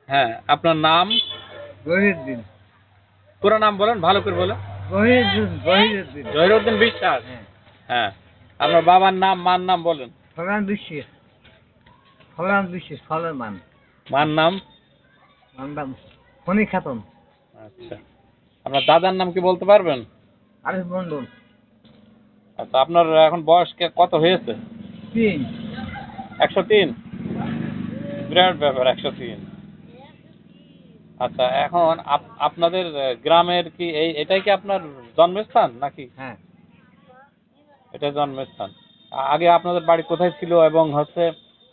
হ্যাঁ, আপনার নাম? জহিরুদ্দিন। পুরো নাম বলেন, ভালো করে বলেন। জহিরুদ্দিন। জহিরুদ্দিন বিশ্বাস। হ্যাঁ। হ্যাঁ, আপনার বাবার নাম, মার নাম বলেন। ফরমান বিশ্বাস। ফরমান বিশ্বাস, ফরমান। মার নাম? নাম ফণি খাতুন। আচ্ছা, আপনার দাদার নাম কি বলতে পারবেন? আরিফ মন্ডল। আচ্ছা, আপনার এখন বয়স কত হয়েছে? 3। 103? বিরাট ব্যাপার, 103। আচ্ছা, এখন আপনাদের গ্রামের কি এটাই কি আপনার জন্মস্থান নাকি? হ্যাঁ। এটা জন্মস্থান। আগে আপনাদের বাড়ি কোথায় ছিল এবং হচ্ছে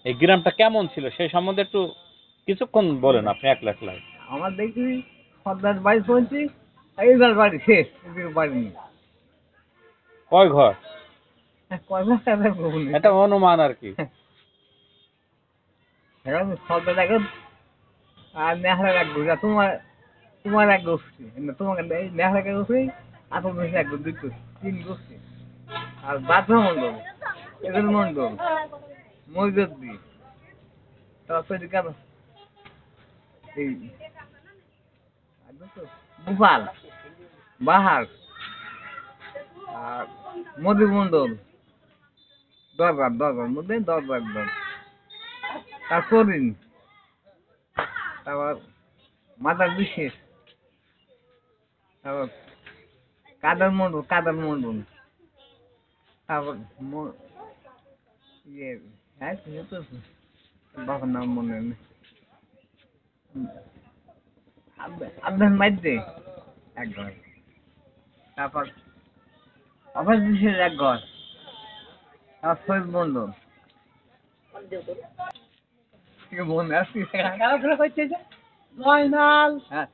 এই গ্রামটা কেমন ছিল সেই সম্বন্ধে একটু কিছুক্ষণ বলেন আপনি, এক লাইন। আমার দেখি সর্দার বাড়ি পৌঁছি, এইবার বাড়ি শেষ, এদিকে বাড়ি নেই। কয় ঘর? কয় মাস টাকা বলুন। এটা অনুমান আর কি। এখন সর্দার এখন আর নেহার এক গোছা, তোমার এক গোষ্ঠী, তোমাকে নেহার এক গোষ্ঠী, আপনার গোষ্ঠী এক গোষ্ঠী, 3 গোষ্ঠী। আর বাধ্য মন্ডল, এদের মন্ডল, মইজুদ্দি, তারপর এদিকে এই গোপাল, বাহার, আর মধু মন্ডল, দরবার মধ্যে দরবার দল, তারপর তারপর মাতার বিশেষ, তারপর কাদার মন্ডল, তারপর ইয়ে হ্যাঁ তো বাবার নাম মনে নেই, আব্বাস মাইদ্দে এক ঘর, তারপর অফিস বিশেষ এক ঘর, তারপর শহীদ মন্ডল মনে আসছি খেলাধুলা করছে যে জয়নাল, হ্যাঁ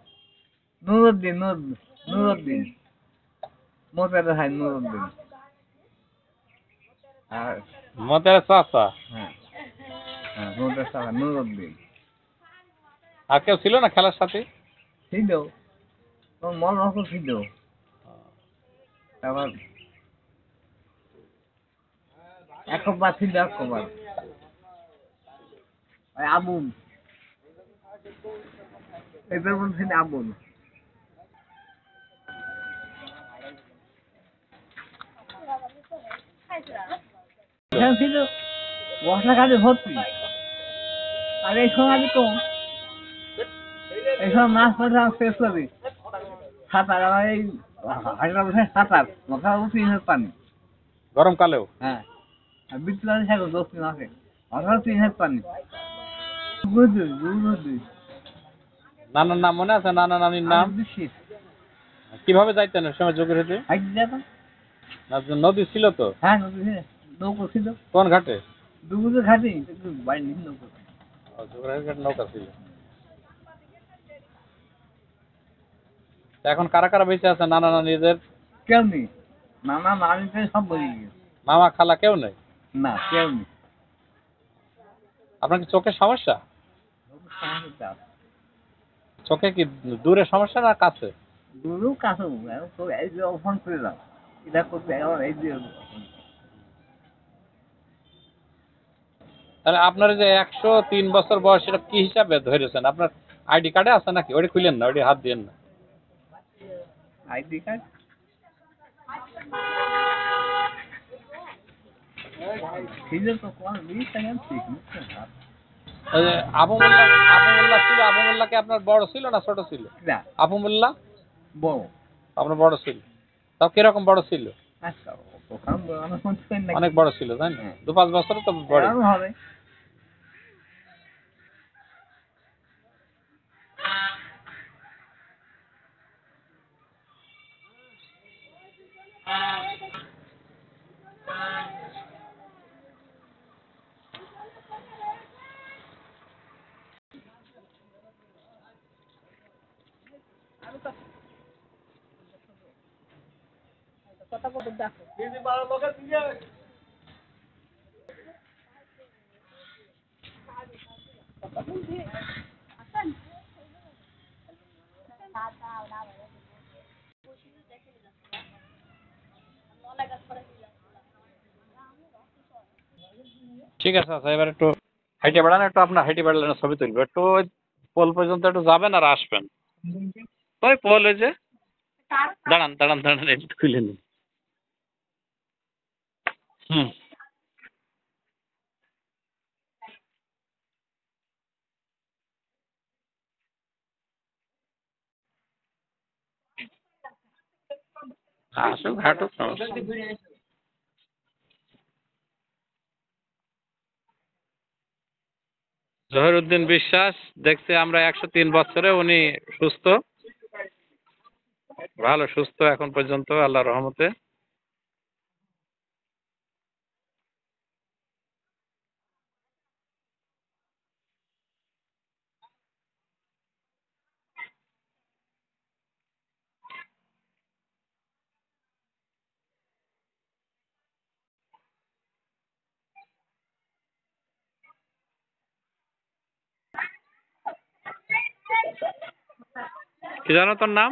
নুরুদ্দিন মোতার ভাই নুরুদ্দিন, আর মতের চাচা। হ্যাঁ হ্যাঁ মোতার সাহা নুরুদ্দিন। আর কেউ ছিল না খেলার সাথে? ছিল, তোর মন রকম ছিল। তারপর একবার ছিল, একবার ওই আবুল, এদের মধ্যে ছিল আবুল। এখানে ছিল মশলা কাজে ভর্তি, আর এই সময় কম, এই সময় মাছ মাছ শেষ করি সাঁতার, আমার এই হাজার বছর সাঁতার মাথা উঠি পানি। গরমকালেও? হ্যাঁ, আর বিদ্যুৎ থাকো 10 দিন আছে, মাথা 3 হাত পানি। বুঝলি নানার নাম মনে আছে? নানা নানির নাম? বিশেষ কিভাবে যাইতেন ওই সময় যোগের হেঁটে? হাইট যাবা। নদী ছিল তো? হ্যাঁ নদী নৌকো ছিল। কোন ঘাটে? দুপুরে ঘাটে একটু বাড়ি নিয়ে নৌকো। যোগের ঘাটে নৌকা ছিল। তা এখন কারা কারা বেঁচে আছে নানা নানিদের? কেউ নেই, নানা নানিতে সব বলে গেছে। মামা খালা কেউ নেই? না কেউ নেই। আপনার কি চোখের সমস্যা? সমস্যা আছে। চোখে কি দূরে সমস্যা না কাছে? দূরেও কাছেও, তো এই যে ফোন করে দাও, এটা করতে এখন এই যে তাহলে আপনার যে 103 বছর বয়স, সেটা কি হিসাবে ধরেছেন? আপনার আইডি কার্ডে আছে নাকি? ওটা খুলেন না, ওটা হাত দিয়েন না। আইডি কার্ড ছিল তো, কোন 20 টাকা ঠিক না। ওই যে আবু মোল্লা, আবু মোল্লা ছিল, আবু মোল্লা কি আপনার বড় ছিল না ছোট ছিল? না আবু মোল্লা বড়, আপনার বড় ছিল? তাও কিরকম বড় ছিল? আচ্ছা ওখানে আমার ফোন পেন না, অনেক বড় ছিল তাই না? 2-5 বছর তো বড়। হবে। কথা বলতে দেখো ঠিক আছে, আচ্ছা এবার একটু হাইটে বাড়ান, একটু আপনার হাইটে বাড়ালে ছবি তুলবো একটু। পোল পর্যন্ত একটু যাবেন আর আসবেন। ওই পোল ওই যে, দাঁড়ান দাঁড়ান দাঁড়ান, একটু খুলে নিন। হুম। আসুক হাঁটুক, সমস্যা নেই। জহিরুদ্দিন বিশ্বাস, দেখছি আমরা 103 বছরে, উনি সুস্থ, ভালো সুস্থ এখন পর্যন্ত আল্লাহর রহমতে। কি জানো তোর নাম?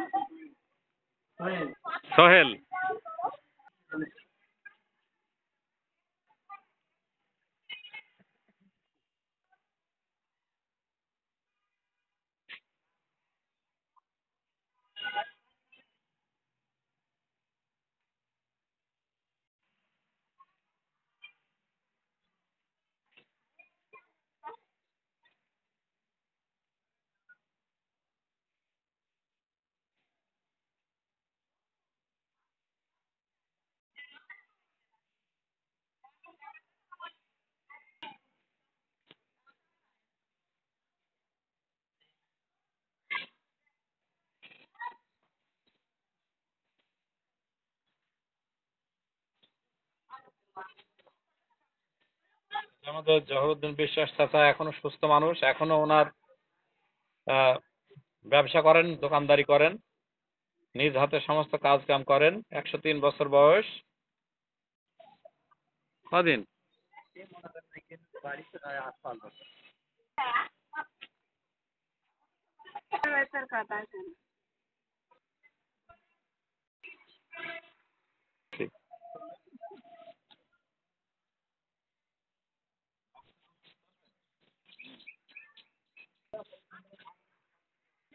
সোহেল। আমাদের জহিরুদ্দিন বিশ্বাস চাচা এখনো সুস্থ মানুষ, এখনো ওনার আহ, ব্যবসা করেন, দোকানদারি করেন, নিজ হাতে সমস্ত কাজ কাম করেন। 103 বছর বয়স। কদিন? ঠিক।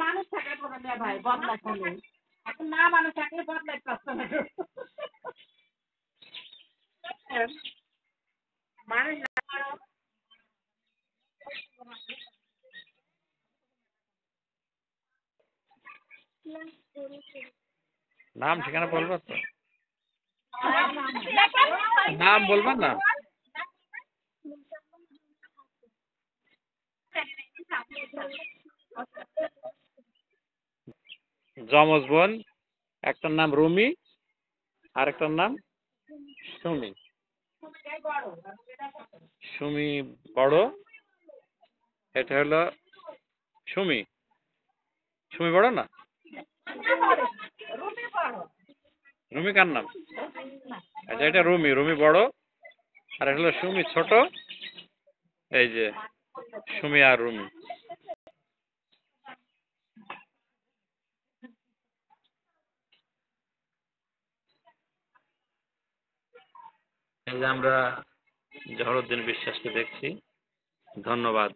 মানুষ থাকার পরে না ভাই বদলা চলে এখন না মানুষ থাকলে বদলাই পাচ্ছে না মানুষ নাম ঠিকানা বলবো তো? নাম বলবেন না? যমজ বোন, একটার নাম রুমি আর একটার নাম সুমি। সুমি বড়, এটা হলো সুমি। সুমি বড় না? রুমি কার নাম? আচ্ছা, এটা রুমি, রুমি বড়, আর এটা হলো সুমি ছোট। এই যে সুমি আর রুমি। এই যে আমরা জহরুদ্দিন বিশ্বাসকে দেখছি। ধন্যবাদ।